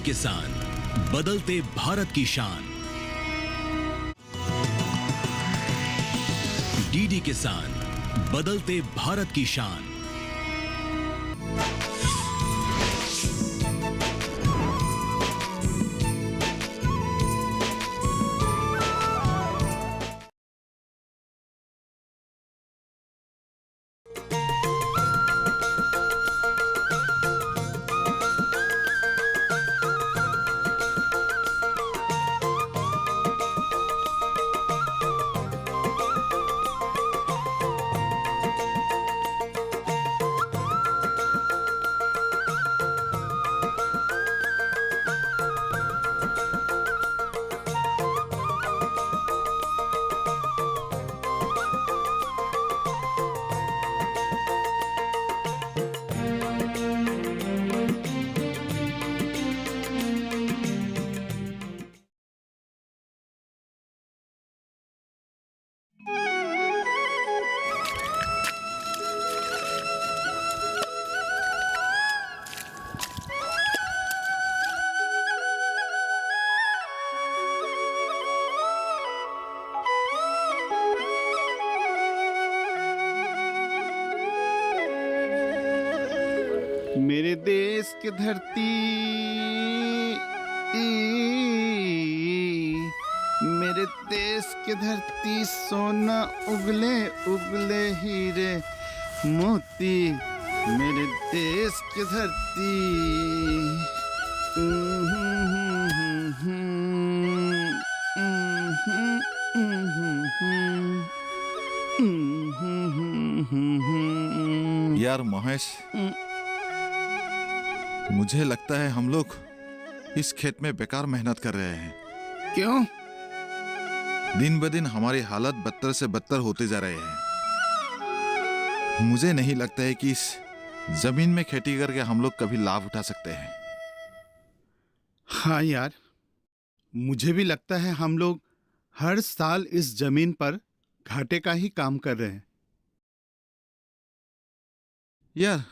किसान, बदलते भारत की शान। डीडी किसान, बदलते भारत की शान। मेरे देश की धरती, मेरे देश की धरती, सोना उगले उगले हीरे मोती, मेरे देश की धरती। यार महेश, मुझे लगता है हम लोग इस खेत में बेकार मेहनत कर रहे हैं। क्यों? दिन ब दिन हमारी हालत बदतर से बदतर होते जा रहे हैं। मुझे नहीं लगता है कि इस जमीन में खेती करके हम लोग कभी लाभ उठा सकते हैं। हाँ यार, मुझे भी लगता है हम लोग हर साल इस जमीन पर घाटे का ही काम कर रहे हैं। यार,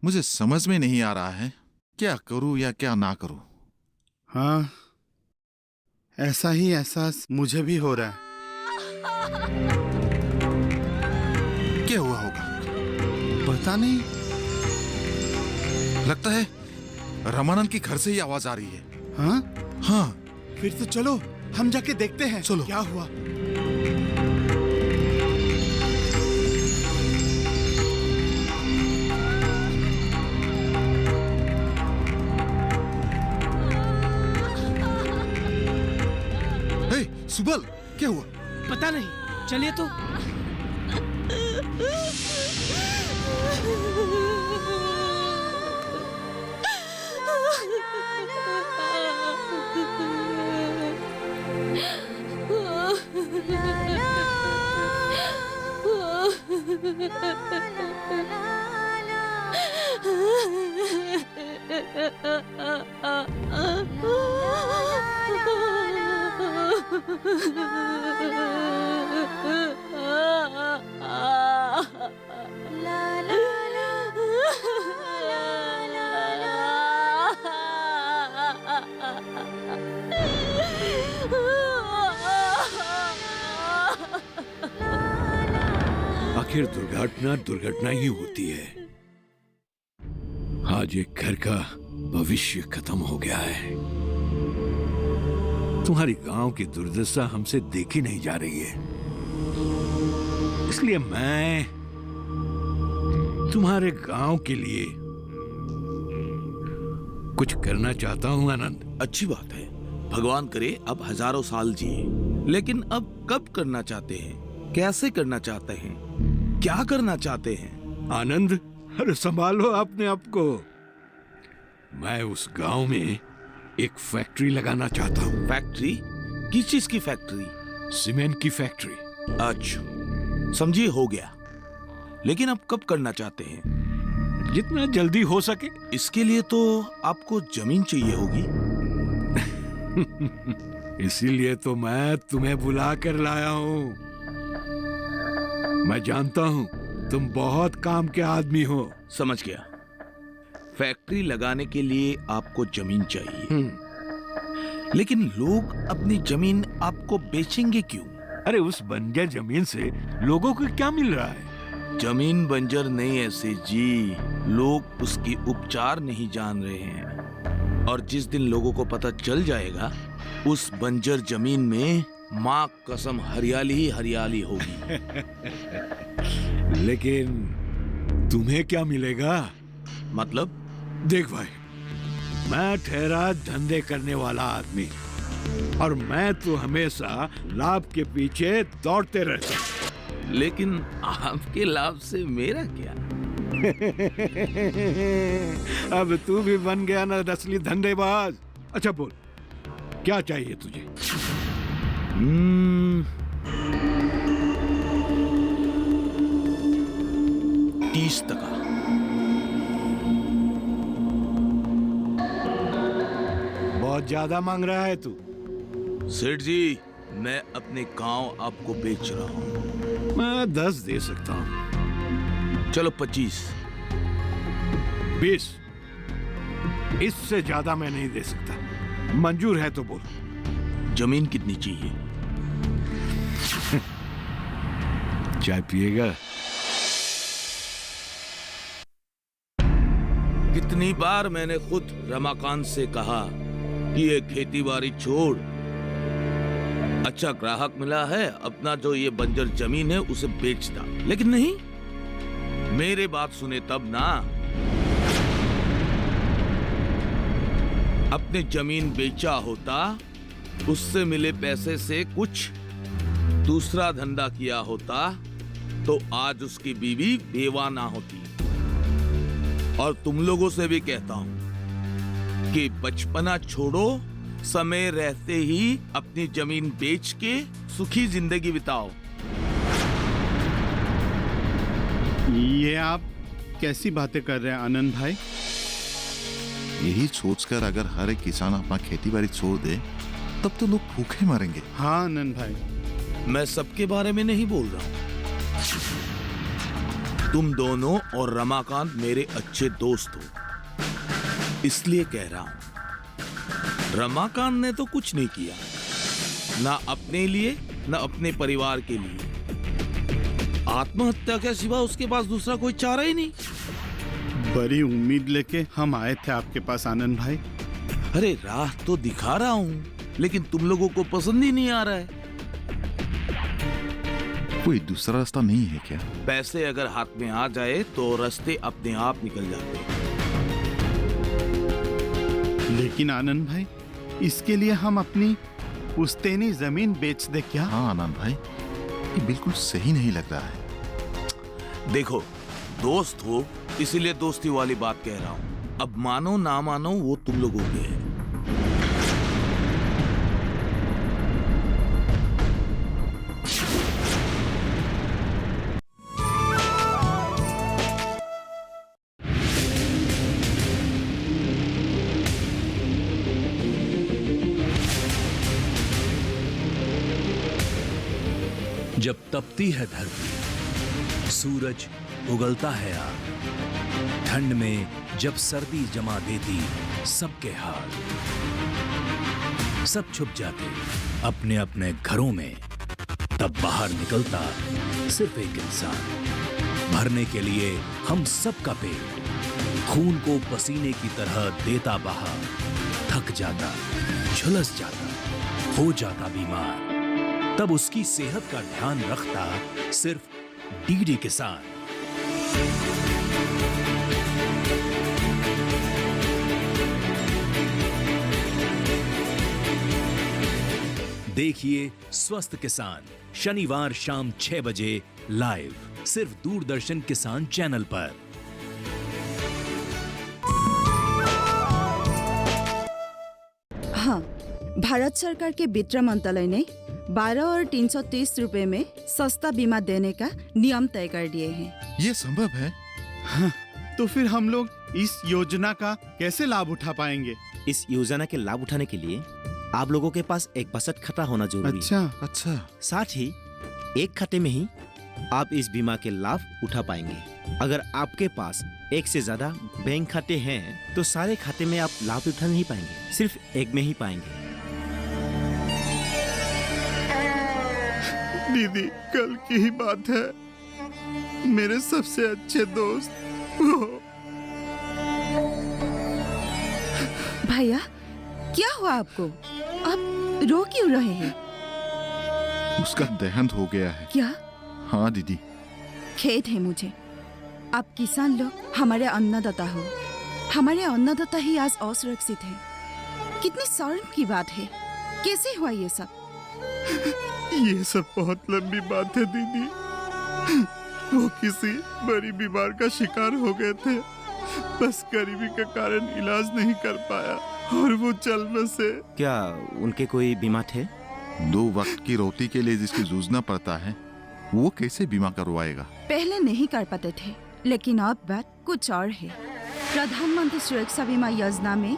मुझे समझ में नहीं आ रहा है क्या करूं या क्या ना करूं। हाँ, ऐसा ही एहसास मुझे भी हो रहा है। क्या हुआ होगा? पता नहीं। लगता है रमानंद की घर से ही आवाज आ रही है। हाँ? हाँ, फिर तो चलो हम जाके देखते हैं। चलो। क्या हुआ। सुबल, क्या हुआ? पता नहीं, चलिए तो। आखिर दुर्घटना दुर्घटना ही होती है। आज एक घर का भविष्य खत्म हो गया है। तुम्हारी गांव की दुर्दशा हमसे देखी नहीं जा रही है, इसलिए मैं तुम्हारे गांव के लिए कुछ करना चाहता हूं। आनंद, अच्छी बात है, भगवान करे अब हजारों साल जिए। लेकिन अब कब करना चाहते हैं, कैसे करना चाहते हैं, क्या करना चाहते हैं? आनंद, अरे संभालो अपने आप को। मैं उस गांव में एक फैक्ट्री लगाना चाहता हूं। फैक्ट्री? किस चीज की फैक्ट्री? सीमेंट की फैक्ट्री। अच्छा, समझिए, हो गया। लेकिन अब कब करना चाहते हैं? जितना जल्दी हो सके। इसके लिए तो आपको जमीन चाहिए होगी। इसीलिए तो मैं तुम्हें बुला कर लाया हूं। मैं जानता हूं तुम बहुत काम के आदमी हो। समझ गया। फैक्ट्री लगाने के लिए आपको जमीन चाहिए, लेकिन लोग अपनी जमीन आपको बेचेंगे क्यों? अरे उस बंजर जमीन से लोगों को क्या मिल रहा है? जमीन बंजर नहीं है सेठ जी, लोग उसकी उपचार नहीं जान रहे हैं। और जिस दिन लोगों को पता चल जाएगा, उस बंजर जमीन में माँ कसम हरियाली ही हरियाली होगी। लेकिन तुम्हें क्या मिलेगा? मतलब? देख भाई, मैं ठहरा धंधे करने वाला आदमी, और मैं तो हमेशा लाभ के पीछे दौड़ते रहता हूं। लेकिन आपके लाभ से मेरा क्या? अब तू भी बन गया ना असली धंधेबाज। अच्छा बोल, क्या चाहिए तुझे? 30%। बहुत ज्यादा मांग रहा है तू। सेठ जी, मैं अपने गांव आपको बेच रहा हूँ। मैं 10 दे सकता हूँ। चलो 25। 20। इससे ज्यादा मैं नहीं दे सकता। मंजूर है तो बोल। जमीन कितनी चाहिए? चाय पिएगा? कितनी बार मैंने खुद रमाकांत से कहा कि ये खेती बाड़ी छोड़, अच्छा ग्राहक मिला है, अपना जो ये बंजर जमीन है उसे बेचता, लेकिन नहीं, मेरे बात सुने तब ना। अपने जमीन बेचा होता, उससे मिले पैसे से कुछ दूसरा धंधा किया होता, तो आज उसकी बीवी बेवा ना होती। और तुम लोगों से भी कहता हूं कि बचपना छोड़ो, समय रहते ही अपनी जमीन बेच के सुखी जिंदगी बिताओ। ये आप कैसी बातें कर रहे हैं आनंद भाई? यही सोचकर अगर हर एक किसान अपना खेती बाड़ी छोड़ दे, तब तो लोग भूखे मरेंगे। हाँ आनंद भाई, मैं सबके बारे में नहीं बोल रहा हूं। तुम दोनों और रमाकांत मेरे अच्छे दोस्त हो, इसलिए कह रहा हूं। रमाकांत ने तो कुछ नहीं किया, ना अपने लिए ना अपने परिवार के लिए। आत्महत्या के सिवा उसके पास दूसरा कोई चारा ही नहीं। बड़ी उम्मीद लेके हम आए थे आपके पास आनंद भाई। अरे राह तो दिखा रहा हूं, लेकिन तुम लोगों को पसंद ही नहीं आ रहा है। कोई दूसरा रास्ता नहीं है क्या? पैसे अगर हाथ में आ जाए तो रास्ते अपने आप निकल जाते हैं। लेकिन आनंद भाई, इसके लिए हम अपनी पुश्तैनी जमीन बेच दे क्या? हाँ आनंद भाई, ये बिल्कुल सही नहीं लग रहा है। देखो, दोस्त हो इसीलिए दोस्ती वाली बात कह रहा हूं। अब मानो ना मानो वो तुम लोगों के है। जब तपती है धरती, सूरज उगलता है आग, ठंड में जब सर्दी जमा देती सबके हाल, सब छुप जाते अपने अपने घरों में, तब बाहर निकलता सिर्फ एक इंसान, भरने के लिए हम सबका पेट, खून को पसीने की तरह देता बहा, थक जाता, झुलस जाता, हो जाता बीमार, तब उसकी सेहत का ध्यान रखता सिर्फ डीडी किसान। देखिए स्वस्थ किसान शनिवार शाम 6 बजे लाइव, सिर्फ दूरदर्शन किसान चैनल पर। हाँ, भारत सरकार के वित्त मंत्रालय ने 12 और 330 रुपए में सस्ता बीमा देने का नियम तय कर दिए हैं। ये संभव है? हाँ, तो फिर हम लोग इस योजना का कैसे लाभ उठा पाएंगे? इस योजना के लाभ उठाने के लिए आप लोगों के पास एक बचत खाता होना जरूरी है। अच्छा। साथ ही एक खाते में ही आप इस बीमा के लाभ उठा पाएंगे। अगर आपके पास एक से ज्यादा बैंक खाते हैं तो सारे खाते में आप लाभ उठा नहीं पाएंगे, सिर्फ एक में ही पाएंगे। दीदी, कल की ही बात है, मेरे सबसे अच्छे दोस्त वो भैया, क्या हुआ आपको? आप रो क्यों रहे हैं? उसका देहांत हो गया है। क्या? हाँ दीदी। खेद है मुझे। आप किसान लोग हमारे अन्नदाता हो। हमारे अन्नदाता ही आज असुरक्षित है। कितनी शर्म की बात है। कैसे हुआ ये सब? ये सब बहुत लंबी बात है दीदी। वो किसी बड़ी बीमार का शिकार हो गए थे, बस गरीबी के कारण इलाज नहीं कर पाया और वो चल बसे। क्या उनके कोई बीमा थे? 2 वक्त की रोटी के लिए जिसकी जूझना पड़ता है, वो कैसे बीमा करवाएगा? पहले नहीं कर पाते थे, लेकिन अब बात कुछ और है। प्रधानमंत्री सुरक्षा बीमा योजना में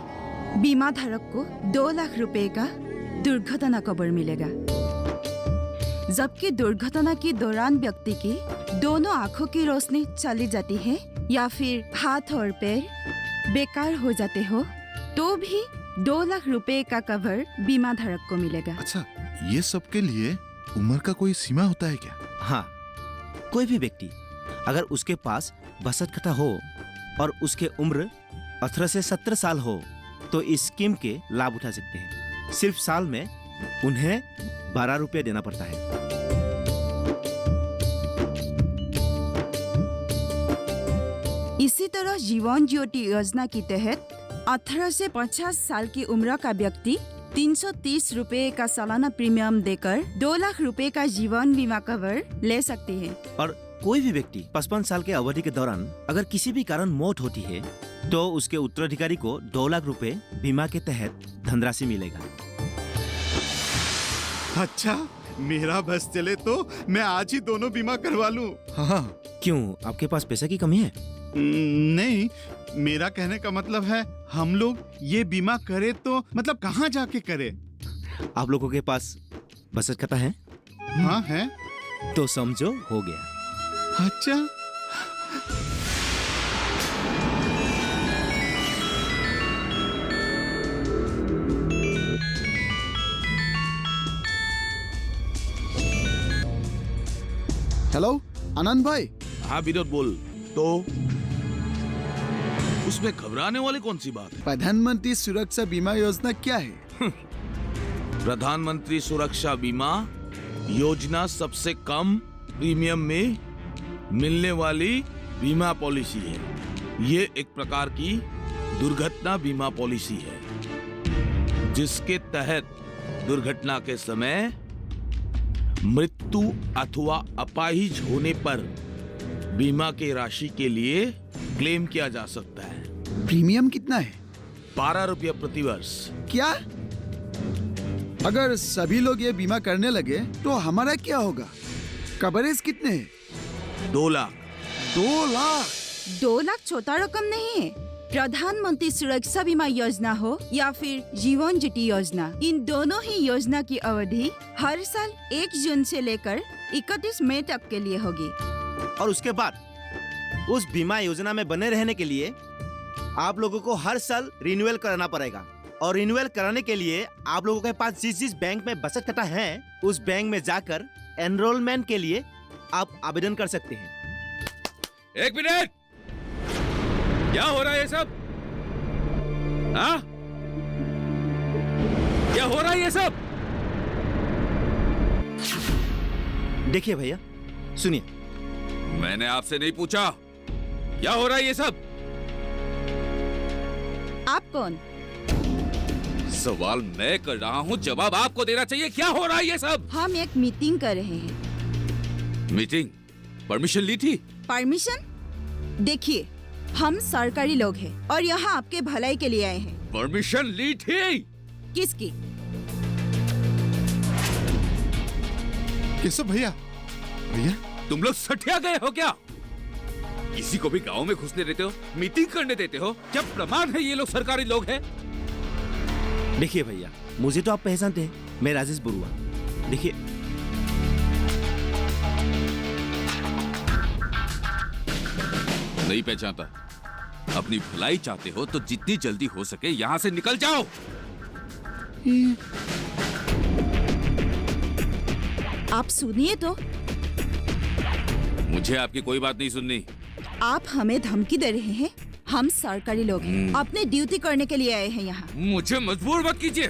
बीमा धारक को 2 लाख रुपए का दुर्घटना कवर मिलेगा, जबकि दुर्घटना के दौरान व्यक्ति की दोनों आंखों की रोशनी चली जाती है या फिर हाथ और पैर बेकार हो जाते हो तो भी 2 लाख रुपए का कवर बीमा धारक को मिलेगा। अच्छा, ये सब के लिए उम्र का कोई सीमा होता है क्या? हाँ, कोई भी व्यक्ति अगर उसके पास बचत खाता हो और उसके उम्र 18 से 17 साल हो तो इस स्कीम के लाभ उठा सकते हैं। सिर्फ साल में उन्हें 12 रुपये देना पड़ता है। इसी तरह जीवन ज्योति योजना के तहत 18 से 50 साल की उम्र का व्यक्ति 330 रुपए का सालाना प्रीमियम देकर 2 लाख रुपए का जीवन बीमा कवर ले सकते हैं। और कोई भी व्यक्ति 55 साल के अवधि के दौरान अगर किसी भी कारण मौत होती है तो उसके उत्तराधिकारी को 2 लाख रुपए बीमा के तहत धनराशि मिलेगा। अच्छा, मेरा बस चले तो मैं आज ही दोनों बीमा करवा लूं। हाँ। क्यों, आपके पास पैसे की कमी है? नहीं, मेरा कहने का मतलब है हम लोग ये बीमा करें तो मतलब कहाँ जाके करें? आप लोगों के पास बचत खाता है? हाँ है। तो समझो हो गया। अच्छा, हेलो आनंद भाई। हाँ विनोद बोल। तो उसमें घबराने वाली कौन सी बात है? प्रधानमंत्री सुरक्षा बीमा योजना क्या है? प्रधानमंत्री सुरक्षा बीमा योजना सबसे कम प्रीमियम में मिलने वाली बीमा पॉलिसी है। ये एक प्रकार की दुर्घटना बीमा पॉलिसी है जिसके तहत दुर्घटना के समय मृत्यु अथवा अपाहिज होने पर बीमा की राशि के लिए क्लेम किया जा सकता है। प्रीमियम कितना है? 12 रुपये प्रति वर्ष। क्या? अगर सभी लोग ये बीमा करने लगे तो हमारा क्या होगा? कवरेज कितने हैं? 2 लाख। 2 लाख? 2 लाख छोटा रकम नहीं है। प्रधानमंत्री सुरक्षा बीमा योजना हो या फिर जीवन ज्योति योजना, इन दोनों ही योजना की अवधि हर साल 1 जून से लेकर 31 मई तक के लिए होगी। और उसके बाद उस बीमा योजना में बने रहने के लिए आप लोगों को हर साल रिन्यूअल कराना पड़ेगा। और रिन्यूअल कराने के लिए आप लोगों के पास जिस बैंक में बचत खाता है उस बैंक में जाकर एनरोलमेंट के लिए आप आवेदन कर सकते हैं। 1 मिनट, क्या हो रहा है ये सब? हाँ? क्या हो रहा है ये सब? देखिए भैया, सुनिए। मैंने आपसे नहीं पूछा क्या हो रहा है ये सब। आप कौन? सवाल मैं कर रहा हूँ, जवाब आपको देना चाहिए। क्या हो रहा है ये सब? हम एक मीटिंग कर रहे हैं। मीटिंग? परमिशन ली थी? परमिशन? देखिए, हम सरकारी लोग हैं और यहाँ आपके भलाई के लिए आए हैं। परमिशन ली थी? किसकी? कैसे भैया? भैया तुम लोग सठिया गए हो क्या? किसी को भी गांव में घुसने देते हो, मीटिंग करने देते हो, क्या प्रमाण है ये लोग सरकारी लोग हैं? देखिए भैया, मुझे तो आप पहचानते हैं, मैं राजेश बरुआ। देखिए, नहीं पहचानता। अपनी भलाई चाहते हो तो जितनी जल्दी हो सके यहाँ से निकल जाओ। आप सुनिए तो। मुझे आपकी कोई बात नहीं सुननी। आप हमें धमकी दे रहे हैं। हम सरकारी लोग हैं, अपने ड्यूटी करने के लिए आए हैं यहाँ। मुझे मजबूर मत कीजिए।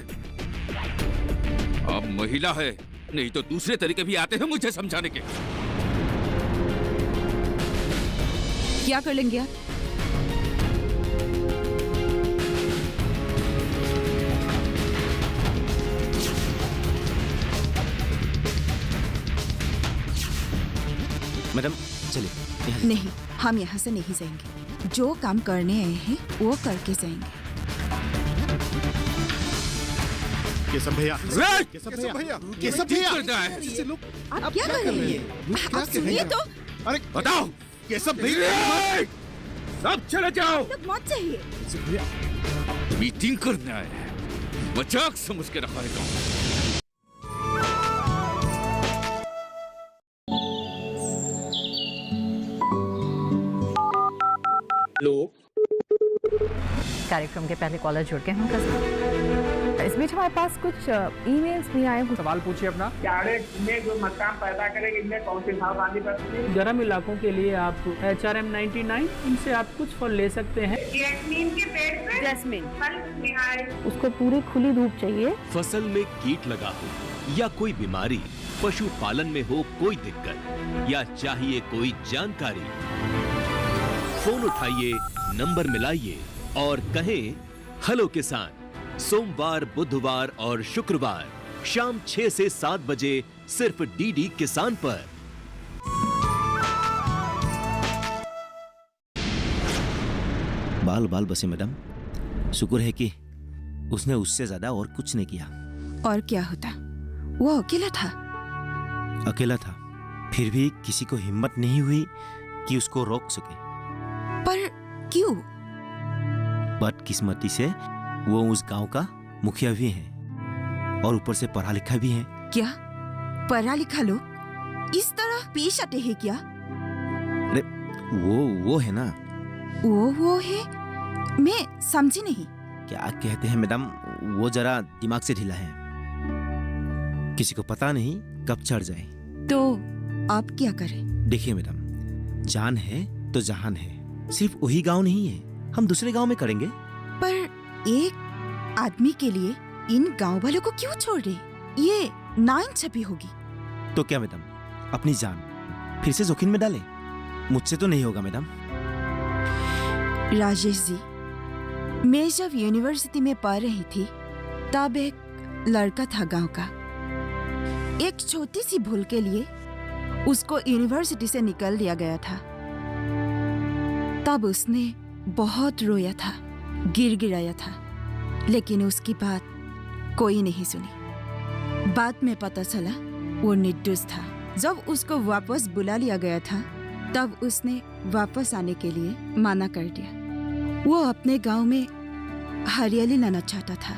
आप महिला है, नहीं तो दूसरे तरीके भी आते हैं मुझे समझाने के। क्या कर लेंगे आप? मैडम चलिए। नहीं, हम यहाँ से नहीं जाएंगे। जो काम करने आए हैं वो करके जाएंगे। केशव भैया, केशव भैया, केशव भैया, आप क्या कर रहे हैं? आप सुनिए तो। अरे बताओ। केशव भैया, सब चले जाओ। लोग मत चाहिए। मीटिंग करने आए हैं, मजाक समझ के रखा है। कार्यक्रम के पहले कॉलर जुड़ गए हैं। इस बीच हमारे पास कुछ ईमेल्स भी आए हैं। सवाल पूछिए अपना। में जो मकान पैदा करेंगे इनमें कौन सी सावधानी बरतनी है? गर्म इलाकों के लिए आप HRM 99 इनसे आप कुछ फल ले सकते हैं। जैस्मीन के पेड़ पे जैस्मिन, फल उसको पूरी खुली धूप चाहिए। फसल में कीट लगा हो या कोई बीमारी, पशुपालन में हो कोई दिक्कत या चाहिए कोई जानकारी, फोन उठाइए, नंबर मिलाइए और कहें हेलो किसान। सोमवार, बुधवार और शुक्रवार शाम 6 से 7 बजे सिर्फ डीडी किसान पर। बाल बाल बसे मैडम। शुक्र है कि उसने उससे ज्यादा और कुछ नहीं किया। और क्या होता? वो अकेला था। अकेला था, फिर भी किसी को हिम्मत नहीं हुई कि उसको रोक सके। पर क्यों? बदकिस्मती से वो उस गांव का मुखिया भी है और ऊपर से पढ़ा लिखा भी है। क्या पढ़ा लिखा लोग इस तरह पेश आते हैं क्या? अरे वो है ना। वो है? मैं समझी नहीं। क्या कहते हैं मैडम, वो जरा दिमाग से ढीला है। किसी को पता नहीं कब चढ़ जाए। तो आप क्या करें? देखिए मैडम, जान है तो जहान है। सिर्फ वही गांव नहीं है, हम दूसरे गांव में करेंगे। पर एक आदमी के लिए इन गांव वालों को क्यों छोड़ रहे? ये नाइंसाफी होगी। तो क्या मैडम, अपनी जान फिर से जोखिम में डालें? मुझसे तो नहीं होगा मैडम। राजेश जी, मैं जब यूनिवर्सिटी में पढ़ रही थी तब एक लड़का था गांव का। एक छोटी सी भूल के लिए उसको यूनिवर्सिटी से निकाल दिया गया था। तब उसने बहुत रोया था, गिड़गिड़ाया था, लेकिन उसकी बात कोई नहीं सुनी। बाद में पता चला वो निर्दोष था। जब उसको वापस बुला लिया गया था तब उसने वापस आने के लिए मना कर दिया। वो अपने गांव में हरियाली लाना चाहता था।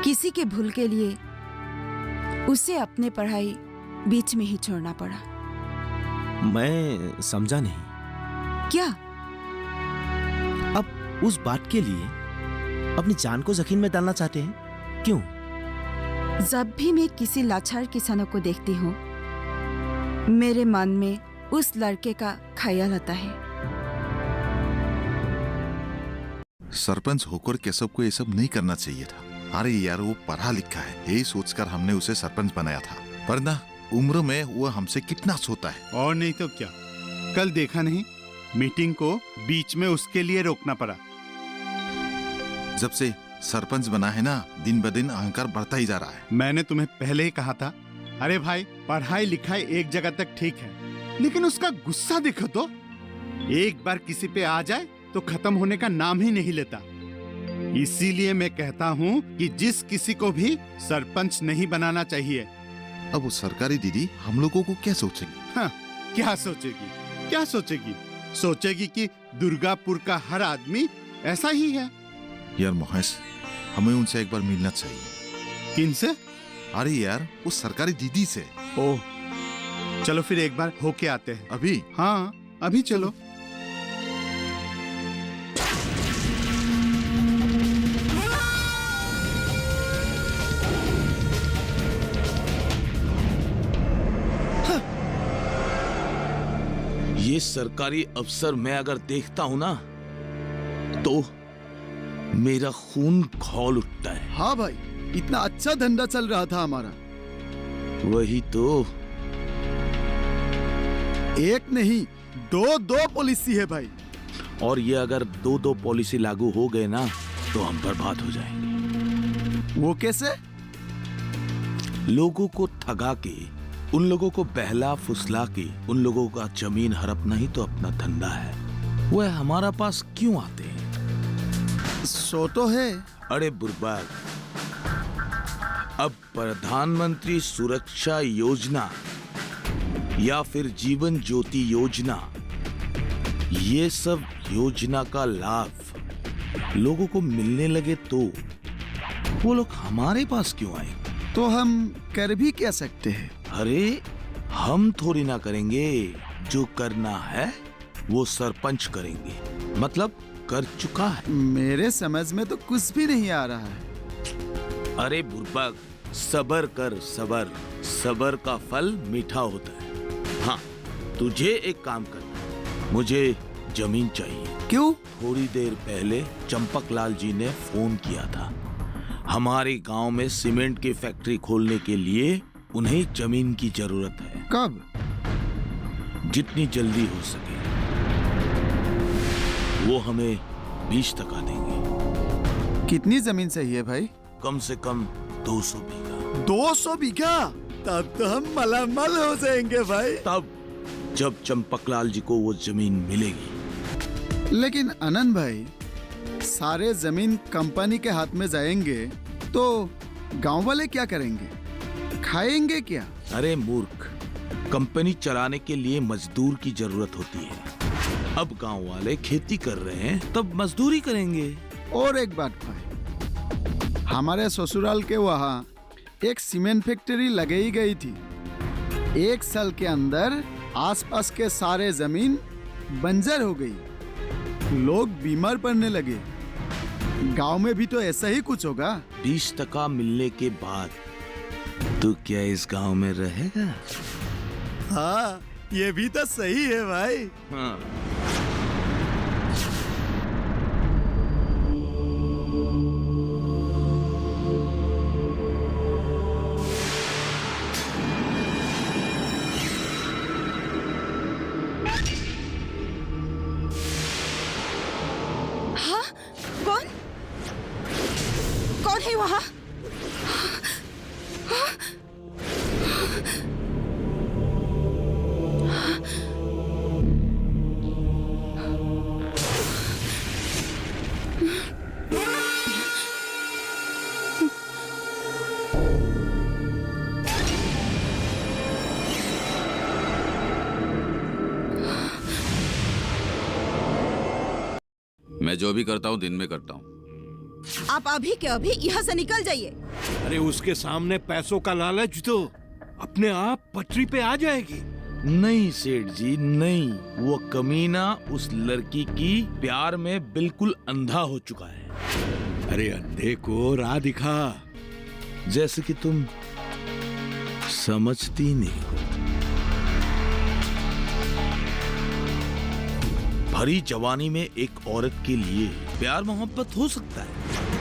किसी के भूल के लिए उसे अपने पढ़ाई बीच में ही छोड़ना पड़ा। मैं समझा नहीं। क्या? अब उस बात के लिए अपनी जान को जोखिम में डालना चाहते हैं? क्यों? जब भी मैं किसी लाचार किसानों को देखती हूँ मेरे मन में उस लड़के का ख्याल आता है। सरपंच होकर केशव को ये सब नहीं करना चाहिए था। अरे यार, वो पढ़ा लिखा है, यही सोचकर हमने उसे सरपंच बनाया था। पर ना, उम्र में वो हमसे कितना छोटा है। और नहीं तो क्या, कल देखा नहीं, मीटिंग को बीच में उसके लिए रोकना पड़ा। जब से सरपंच बना है ना, दिन ब दिन अहंकार बढ़ता ही जा रहा है। मैंने तुम्हें पहले ही कहा था, अरे भाई पढ़ाई लिखाई एक जगह तक ठीक है, लेकिन उसका गुस्सा देखो तो। एक बार किसी पे आ जाए तो खत्म होने का नाम ही नहीं लेता। इसीलिए मैं कहता हूँ कि जिस किसी को भी सरपंच नहीं बनाना चाहिए। अब वो सरकारी दीदी हम लोगों को क्या सोचेगी? हाँ, क्या सोचेगी? क्या सोचेगी? सोचेगी कि दुर्गापुर का हर आदमी ऐसा ही है। यार महेश, हमें उनसे एक बार मिलना चाहिए। किनसे? अरे यार, वो सरकारी दीदी से। ओह, चलो फिर एक बार होके आते हैं। अभी? हाँ, अभी चलो। ये सरकारी अफसर मैं अगर देखता हूं ना तो मेरा खून खौल उठता है। हाँ भाई, इतना अच्छा धंधा चल रहा था हमारा। वही तो। एक नहीं, दो पॉलिसी है भाई। और ये अगर दो पॉलिसी लागू हो गए ना तो हम बर्बाद हो जाएंगे। वो कैसे? लोगों को ठगा के, उन लोगों को बहला फुसला के उन लोगों का जमीन हड़पना ही तो अपना धंधा है। वह हमारा पास क्यों आते हैं? सो तो है। अरे बुर्बाक, अब प्रधानमंत्री सुरक्षा योजना या फिर जीवन ज्योति योजना, ये सब योजना का लाभ लोगों को मिलने लगे तो वो लोग हमारे पास क्यों आए? तो हम कर भी क्या सकते हैं? अरे हम थोड़ी ना करेंगे, जो करना है वो सरपंच करेंगे, मतलब कर चुका है। मेरे समझ में तो कुछ भी नहीं आ रहा है। अरे बुर्बक, सबर कर, सबर, सबर का फल मीठा होता है। हाँ, तुझे एक काम करना है, मुझे जमीन चाहिए। क्यों? थोड़ी देर पहले चंपकलाल जी ने फोन किया था। हमारे गांव में सीमेंट की फैक्ट्री खोलने के लिए उन्हें जमीन की जरूरत है। कब? जितनी जल्दी हो सके। वो हमें 20 टका देंगे। कितनी जमीन चाहिए भाई? कम से कम 200 बीघा। 200 बीघा? तब तो हम मालामाल हो जाएंगे भाई। तब जब चंपकलाल जी को वो जमीन मिलेगी। लेकिन आनंद भाई, सारे जमीन कंपनी के हाथ में जाएंगे तो गांव वाले क्या करेंगे? खाएंगे क्या? अरे मूर्ख, कंपनी चलाने के लिए मजदूर की जरूरत होती है। अब गांव वाले खेती कर रहे हैं, तब मजदूरी करेंगे। और एक बात भाई, हमारे ससुराल के वहाँ एक सीमेंट फैक्ट्री लगाई गई थी। 1 साल के अंदर आसपास के सारे जमीन बंजर हो गई, लोग बीमार पड़ने लगे। गांव में भी तो ऐसा ही कुछ होगा। 20 टका मिलने के बाद तू क्या इस गांव में रहेगा? हाँ, ये भी तो सही है भाई। हाँ। कौन है वहाँ? मैं जो भी करता हूँ दिन में करता हूँ। आप अभी के अभी यहाँ से निकल जाइए। अरे उसके सामने पैसों का लालच तो अपने आप पटरी पे आ जाएगी। नहीं सेठ जी, नहीं। वो कमीना उस लड़की की प्यार में बिल्कुल अंधा हो चुका है। अरे अंधे को राह दिखा। जैसे कि तुम समझती नहीं हो। भरी जवानी में एक औरत के लिए प्यार मोहब्बत हो सकता है,